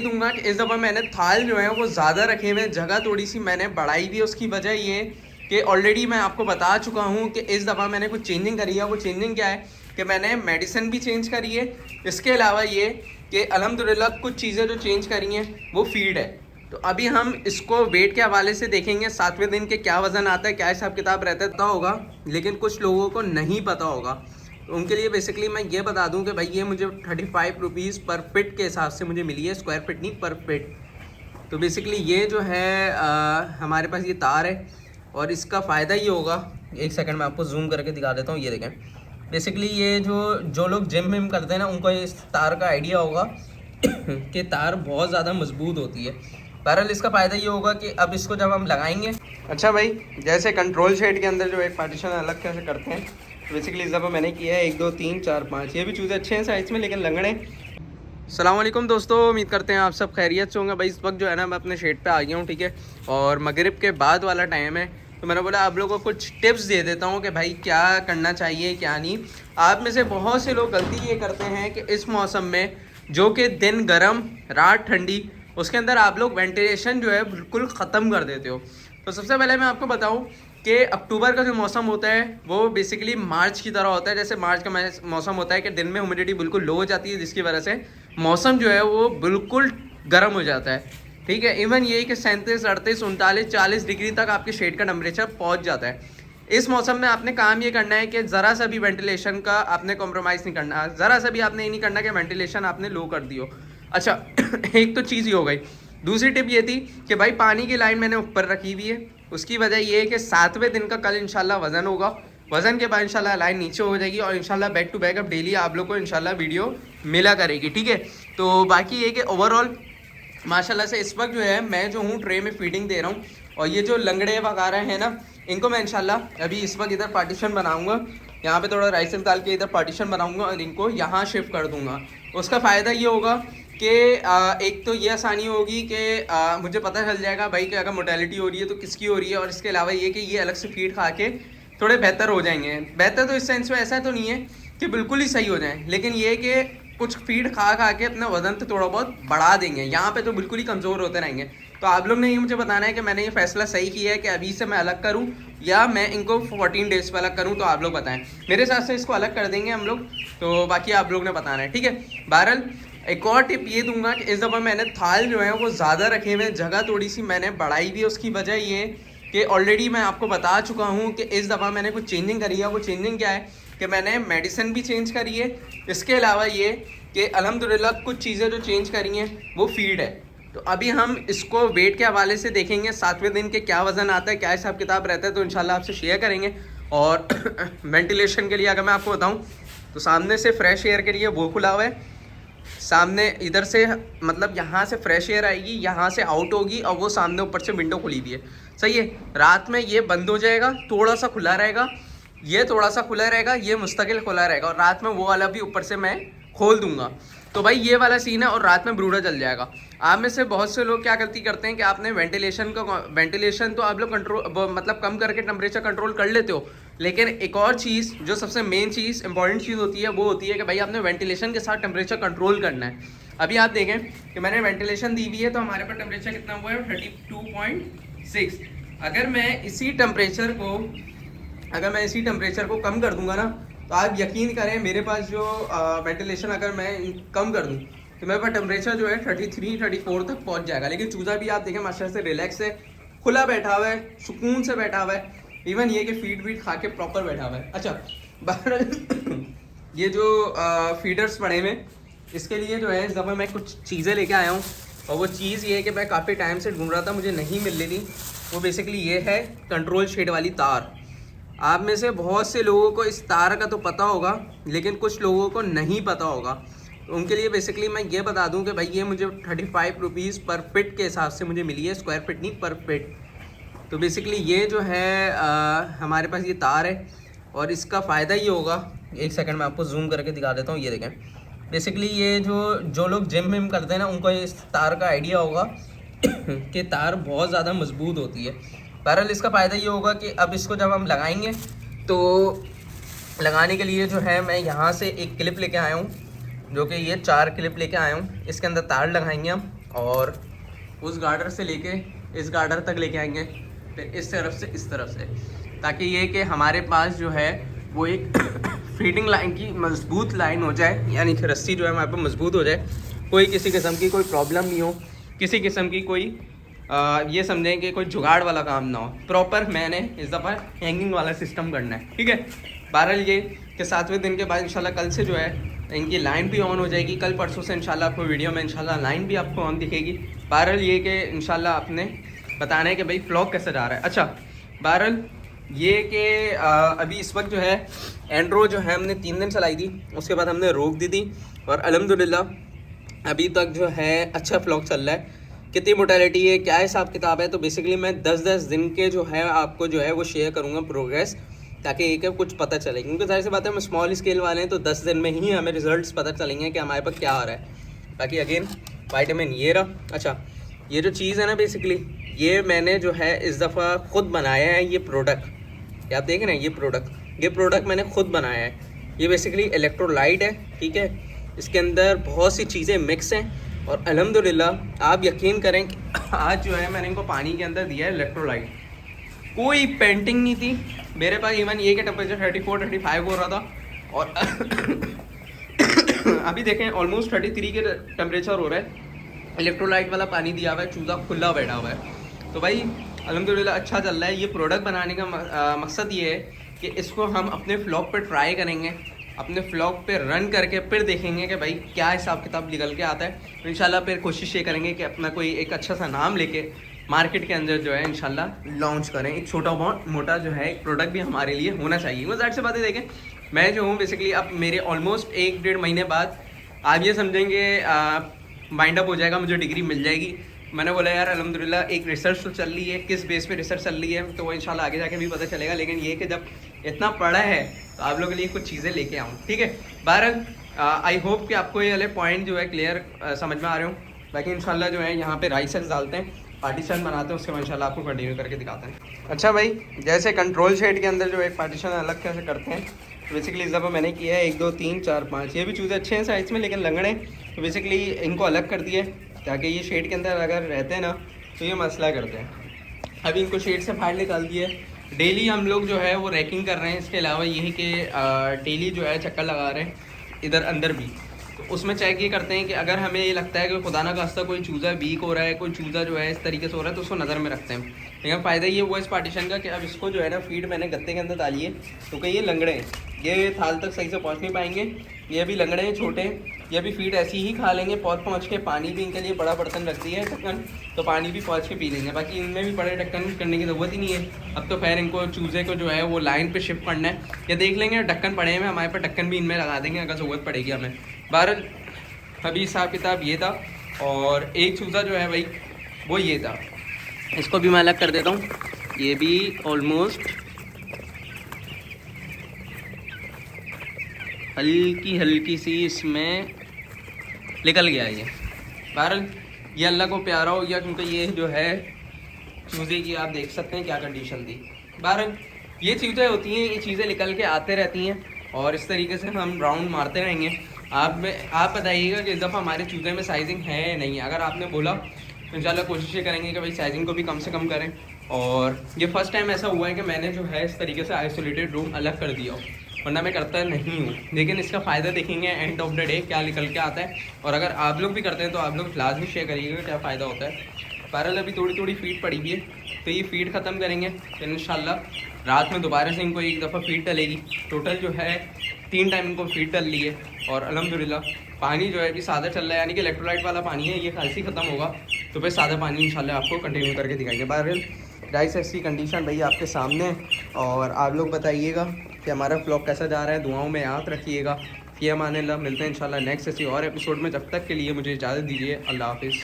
दूंगा कि इस दफ़ा मैंने थाल जो है वो ज़्यादा रखे हुए हैं, जगह थोड़ी सी मैंने बढ़ाई हुई है। उसकी वजह ये कि ऑलरेडी मैं आपको बता चुका हूँ कि इस दफ़ा मैंने कुछ चेंजिंग करी है। वो चेंजिंग क्या है कि मैंने मेडिसिन भी चेंज करी है। इसके अलावा ये कि अल्हम्दुलिल्लाह कुछ चीज़ें जो चेंज करी हैं वो फीड है। तो अभी हम इसको वेट के हवाले से देखेंगे, 7वें दिन के क्या वज़न आता है, क्या हिसाब किताब रहता है, पता होगा, लेकिन कुछ लोगों को नहीं पता होगा। तो उनके लिए बेसिकली मैं ये बता दूं कि भाई ये मुझे 35 रुपीज़ पर फिट के हिसाब से मुझे मिली है, स्क्वायर फिट नहीं, पर फिट। तो बेसिकली ये जो है हमारे पास ये तार है और इसका फ़ायदा ये होगा, एक सेकंड मैं आपको जूम करके दिखा देता हूँ। ये देखें, बेसिकली ये जो लोग जिम विम करते हैं ना, उनको इस तार का आइडिया होगा कि तार बहुत ज़्यादा मजबूत होती है। बहरहाल इसका फ़ायदा ये होगा कि अब इसको जब हम लगाएंगे, अच्छा भाई, जैसे कंट्रोल शेड के अंदर जो एक पार्टीशन अलग कैसे करते हैं, तो बेसिकली इस दफ़ा मैंने किया है 1 2 3 4 5। ये भी चूज़े अच्छे हैं साइज़ में, लेकिन लंगड़े। अस्सलाम वालेकुम दोस्तों, उम्मीद करते हैं आप सब खैरियत से होंगे। भाई इस वक्त जो है ना, मैं अपने शेड पे आ गया हूँ, ठीक है, और मगरिब के बाद वाला टाइम है। तो मैंने बोला आप लोगों को कुछ टिप्स दे देता हूँ कि भाई क्या करना चाहिए क्या नहीं। आप में से बहुत से लोग गलती ये करते हैं कि इस मौसम में, जो कि दिन गर्म रात ठंडी, उसके अंदर आप लोग वेंटिलेशन जो है बिल्कुल ख़त्म कर देते हो। तो सबसे पहले मैं आपको बताऊं कि अक्टूबर का जो मौसम होता है वो बेसिकली मार्च की तरह होता है। जैसे मार्च का मौसम होता है कि दिन में ह्यूमिडिटी बिल्कुल लो हो जाती है, जिसकी वजह से मौसम जो है वो बिल्कुल गर्म हो जाता है, ठीक है। इवन यही कि 37 38 39 40 डिग्री तक आपके शेड का टेम्परेचर पहुंच जाता है। इस मौसम में आपने काम ये करना है कि ज़रा सा भी वेंटिलेशन का आपने कॉम्प्रोमाइज़ नहीं करना, ज़रा सा भी आपने ये नहीं करना कि वेंटिलेशन आपने लो कर दी हो। अच्छा एक तो चीज़ ये हो गई। दूसरी टिप ये थी कि भाई पानी की लाइन मैंने ऊपर रखी हुई है। उसकी वजह ये है कि 7वें दिन का कल इंशाल्लाह वज़न होगा, वज़न के बाद इंशाल्लाह लाइन नीचे हो जाएगी और इंशाल्लाह बैक टू बैक अब डेली आप लोग को इंशाल्लाह वीडियो मिला करेगी, ठीक है। तो बाकी ये कि ओवरऑल माशाल्लाह से इस वक्त जो है मैं जो हूँ ट्रे में फीडिंग दे रहा हूँ, और ये जो लंगड़े वगैरह हैं ना, इनको मैं इंशाल्लाह अभी इस वक्त इधर पार्टीशन बनाऊँगा, यहाँ पे थोड़ा राइस डाल के इधर पार्टीशन बनाऊँगा और इनको यहाँ शिफ्ट कर दूँगा। उसका फ़ायदा ये होगा कि एक तो ये आसानी होगी कि मुझे पता चल जाएगा भाई कि अगर मोटेलिटी हो रही है तो किसकी हो रही है, और इसके अलावा ये कि ये अलग से फीड खा के थोड़े बेहतर हो जाएंगे। बेहतर तो इस सेंस में ऐसा तो नहीं है कि बिल्कुल ही सही हो जाए, लेकिन ये कि कुछ फीड खा खा के अपना वज़न तो थोड़ा बहुत बढ़ा देंगे, यहाँ पे तो बिल्कुल ही कमज़ोर होते रहेंगे। तो आप लोग ने ये मुझे बताना है कि मैंने ये फैसला सही किया है कि अभी से मैं अलग करूँ या मैं इनको 14 डेज़ पर अलग करूँ। तो आप लोग बताएं, मेरे हिसाब से इसको अलग कर देंगे हम लोग, तो बाकी आप लोग ने बताना है, ठीक है। बहरहाल एक और टिप ये दूंगा कि इस दफ़ा मैंने थाल जो है वो ज़्यादा रखे हुए हैं, जगह थोड़ी सी मैंने बढ़ाई हुई है। उसकी वजह ये कि ऑलरेडी मैं आपको बता चुका हूँ कि इस दफ़ा मैंने कुछ चेंजिंग करी है। वो चेंजिंग क्या है कि मैंने मेडिसिन भी चेंज करी है। इसके अलावा ये कि अल्हम्दुलिल्लाह कुछ चीज़ें जो चेंज करी हैं वो फीड है। तो अभी हम इसको वेट के हवाले से देखेंगे, 7वें दिन के क्या वज़न आता है, क्या हिसाब किताब रहता है, तो इंशाल्लाह आपसे शेयर करेंगे। और वेंटिलेशन के लिए अगर मैं आपको बताऊँ तो सामने से फ्रेश एयर के लिए वो खुला हुआ है, सामने इधर से मतलब यहाँ से फ्रेश एयर आएगी, यहाँ से आउट होगी, और वो सामने ऊपर से विंडो खुली हुई है, सही है। रात में ये बंद हो जाएगा, थोड़ा सा खुला रहेगा, ये थोड़ा सा खुला रहेगा, ये मुस्तकिल खुला रहेगा, और रात में वो वाला भी ऊपर से मैं खोल दूंगा। तो भाई ये वाला सीन है, और रात में ब्रूडा चल जाएगा। आप में से बहुत से लोग क्या गलती करते हैं कि आपने वेंटिलेशन तो आप लोग कंट्रोल मतलब कम करके टेम्परेचर कंट्रोल कर लेते हो, लेकिन एक और चीज़ जो सबसे मेन चीज़ इंपॉर्टेंट चीज़ होती है वो होती है कि भाई आपने वेंटिलेशन के साथ टेम्परेचर कंट्रोल करना है। अभी आप देखें कि मैंने वेंटिलेशन दी हुई है, तो हमारे पास टेम्परेचर कितना हुआ है, 32.6। अगर मैं इसी टेम्परेचर को कम कर दूंगा ना, तो आप यकीन करें मेरे पास जो वेंटिलेशन अगर मैं कम कर दूं तो मेरे पास टेम्परेचर जो है 33 34 तक पहुंच जाएगा। लेकिन चूज़ा भी आप देखें माशाल्लाह से रिलैक्स है, खुला बैठा हुआ है, सुकून से बैठा हुआ है। इवन ये कि फीड वीड खा के प्रॉपर बैठा हुआ है। अच्छा बहरहाल ये जो फीडर्स पड़े हुए, इसके लिए जो है इस दफ़ा मैं कुछ चीज़ें लेके आया हूँ, और वो चीज़ ये है कि मैं काफ़ी टाइम से ढूंढ रहा था, मुझे नहीं मिल रही थी। वो बेसिकली ये है कंट्रोल शेड वाली तार। आप में से बहुत से लोगों को इस तार का तो पता होगा, लेकिन कुछ लोगों को नहीं पता होगा। तो उनके लिए बेसिकली मैं ये बता दूं कि भाई ये मुझे 35 रुपीज़ पर फिट के हिसाब से मुझे मिली है, स्क्वायर फिट नहीं, पर फिट। तो बेसिकली ये जो है हमारे पास ये तार है, और इसका फ़ायदा ये होगा, एक सेकंड मैं आपको जूम करके दिखा देता हूँ। ये देखें, बेसिकली ये जो लोग जिम विम करते हैं ना, उनको इस तार का आइडिया होगा कि तार बहुत ज़्यादा मजबूत होती है। बहरहाल इसका फ़ायदा ये होगा कि अब इसको जब हम लगाएंगे, तो लगाने के लिए जो है मैं यहाँ से एक क्लिप लेके आया हूँ, जो कि ये 4 क्लिप लेके आया हूँ। इसके अंदर तार लगाएंगे हम, और उस गार्डर से लेके इस गार्डर तक लेके आएंगे, फिर इस तरफ से इस तरफ से, ताकि ये कि हमारे पास जो है वो एक फीडिंग लाइन की मजबूत लाइन हो जाए, यानी कि रस्सी जो है हमारे पास मजबूत हो जाए, कोई किसी किस्म की कोई प्रॉब्लम नहीं हो, किसी किस्म की कोई ये समझें कि कोई जुगाड़ वाला काम ना हो। प्रॉपर मैंने इस दफ़ा हैंगिंग वाला सिस्टम करना है, ठीक है। बहरहाल ये कि 7वें दिन के बाद इंशाल्लाह कल से जो है इनकी लाइन भी ऑन हो जाएगी, कल परसों से इंशाल्लाह आपको वीडियो में इंशाल्लाह लाइन भी आपको ऑन दिखेगी। बहरहाल ये कि इंशाल्लाह आपने बताना है कि भाई फ्लॉग कैसे जा रहा है। अच्छा, बहरहाल ये कि अभी इस वक्त जो है एंड्रो जो है हमने 3 दिन चलाई थी, उसके बाद हमने रोक दी थी, और अल्हम्दुलिल्लाह अभी तक जो है अच्छा फ्लॉग चल रहा है। कितनी मोटेलिटी है, क्या हिसाब किताब है, तो बेसिकली मैं 10-10 दिन के जो है आपको जो है वो शेयर करूँगा प्रोग्रेस, ताकि एक कुछ पता चले, क्योंकि जाहिर सी बात है हम स्मॉल स्केल वाले हैं, तो 10 दिन में ही हमें रिजल्ट्स पता चलेंगे कि हमारे पास क्या आ रहा है। बाकी अगेन वाइटामिन ये रहा। अच्छा, ये जो चीज़ है ना, बेसिकली ये मैंने जो है इस दफ़ा ख़ुद बनाया है। ये प्रोडक्ट आप देख रहे हैं, ये प्रोडक्ट मैंने ख़ुद बनाया है। ये बेसिकली इलेक्ट्रोलाइट है, ठीक है। इसके अंदर बहुत सी चीज़ें मिक्स हैं, और अल्हम्दुलिल्लाह आप यकीन करें कि आज जो है मैंने इनको पानी के अंदर दिया है इलेक्ट्रोलाइट, कोई पेंटिंग नहीं थी मेरे पास। इवन ये कि टेम्परेचर 34-35 हो रहा था, और अभी देखें ऑलमोस्ट 33 के टेम्परेचर हो रहा है। इलेक्ट्रोलाइट वाला पानी दिया हुआ है, चूज़ा खुला बैठा हुआ है। तो भाई अल्हम्दुलिल्लाह अच्छा चल रहा है। ये प्रोडक्ट बनाने का मकसद ये है कि इसको हम अपने फ्लॉग पे ट्राई करेंगे, अपने फ्लॉग पे रन करके फिर देखेंगे कि भाई क्या हिसाब किताब निकल के आता है। तो इंशाल्लाह फिर कोशिश ये करेंगे कि अपना कोई एक अच्छा सा नाम लेके मार्केट के अंदर जो है इंशाल्लाह लॉन्च करें। एक छोटा बहुत मोटा जो है एक प्रोडक्ट भी हमारे लिए होना चाहिए। वो ज़ाहिर सी बातें देखें, मैं जो हूँ बेसिकली अब मेरे ऑलमोस्ट 1-1.5 महीने बाद आप ये समझेंगे माइंड अप हो जाएगा, मुझे डिग्री मिल जाएगी। मैंने बोला यार अल्हम्दुलिल्लाह एक रिसर्च तो चल रही है, किस बेस पे रिसर्च चल रही है तो वो इंशाल्लाह आगे जाके भी पता चलेगा। लेकिन ये कि जब इतना पढ़ा है तो आप लोगों के लिए कुछ चीज़ें लेके आऊँ, ठीक है। बहरहाल आई होप कि आपको ये वाले पॉइंट जो है क्लियर समझ में आ रहे हो। बाकी इंशाल्लाह जो है यहाँ पे राइसेस डालते हैं, पार्टीशन बनाते हैं, उसके बाद इंशाल्लाह आपको कंटिन्यू करके दिखाते हैं। अच्छा भाई, जैसे कंट्रोल शेड के अंदर जो एक पार्टीशन अलग कैसे करते हैं, तो बेसिकली इस दफ़ा मैंने किया है 1 2 3 4 5। ये भी चूज़े अच्छे हैं साइज़ में, लेकिन लंगड़े, तो बेसिकली इनको अलग कर दिए ताकि ये शेड के अंदर अगर रहते हैं ना तो ये मसला करते हैं। अभी इनको शेड से बाहर निकाल दिए। डेली हम लोग जो है वो रैकिंग कर रहे हैं। इसके अलावा यही कि डेली जो है चक्कर लगा रहे हैं इधर अंदर भी। तो उसमें चेक ये करते हैं कि अगर हमें ये लगता है कि खुदा ना खास्ता कोई चूज़ा वीक हो रहा है, कोई चूज़ा जो है इस तरीके से हो रहा है, तो उसको नज़र में रखते हैं। लेकिन फ़ायदा ये हुआ इस पार्टीशन का कि अब इसको जो है ना फीड मैंने गत्ते के अंदर डाली है, तो कहीं ये लंगड़े हैं, ये थाल तक सही से पहुँच नहीं पाएंगे। ये भी लंगड़े हैं छोटे, ये भी फीड ऐसी ही खा लेंगे पहुँच के। पानी भी इनके लिए बड़ा बर्तन रख दिया है ढक्कन, तो पानी भी पहुँच के पी लेंगे। बाकी इनमें भी बड़े ढक्कन करने की ज़रूरत ही नहीं है। अब तो खैर इनको चूज़े को जो है वो लाइन पे शिफ्ट करना है, ये देख लेंगे। ढक्कन पड़े हैं हमारे पर, ढक्कन भी इनमें लगा देंगे अगर ज़रूरत पड़ेगी हमें। बहरहाल अभी हिसाब किताब ये था, और एक चूज़ा जो है भाई वो ये था, इसको भी मैं अलग कर देता हूँ। ये भी ऑलमोस्ट हल्की सी इसमें निकल गया है ये। बहरहाल ये अल्लाह को प्यारा हो गया, क्योंकि ये जो है चूज़े की आप देख सकते हैं क्या कंडीशन थी। बहरहाल ये चीज़ें होती हैं, ये चीज़ें निकल के आते रहती हैं, और इस तरीके से हम राउंड मारते रहेंगे। आप बताइएगा कि इस दफ़ा हमारे चूज़े में साइजिंग है या नहीं। अगर आपने बोला तो इंशाल्लाह कोशिश ये करेंगे कि भाई साइजिंग को भी कम से कम करें। और ये फ़र्स्ट टाइम ऐसा हुआ है कि मैंने जो है इस तरीके से आइसोलेटेड रूम अलग कर दिया हो, वरना मैं करता नहीं हूँ। लेकिन इसका फ़ायदा देखेंगे एंड ऑफ द डे क्या निकल के आता है, और अगर आप लोग भी करते हैं तो आप लोग लाजमी शेयर करिएगा क्या फ़ायदा होता है। बहरहाल अभी थोड़ी फीड पड़ी हुई है, तो ये फीड ख़त्म करेंगे, फिर इंशाल्लाह रात में दोबारा से इनको एक दफ़ा फीड डलेगी। टोटल जो है 3 टाइम इनको फीड डल ली है, और अल्हम्दुलिल्लाह पानी जो है अभी सादा चल रहा है, यानी कि इलेक्ट्रोलाइट वाला पानी है। ये खांसी ख़त्म होगा तो फिर सादा पानी इंशाल्लाह आपको कंटिन्यू करके दिखाएंगे। बहरहाल राइस ऐसी कंडीशन भाई आपके सामने, और आप लोग बताइएगा कि हमारा व्लॉग कैसा जा रहा है, दुआओं में याद रखिएगा। ये अमान अल्लाह, मिलते हैं इंशाल्लाह नेक्स्ट ऐसी और एपिसोड में। जब तक के लिए मुझे इजाज़त दीजिए, अल्लाह हाफिज़।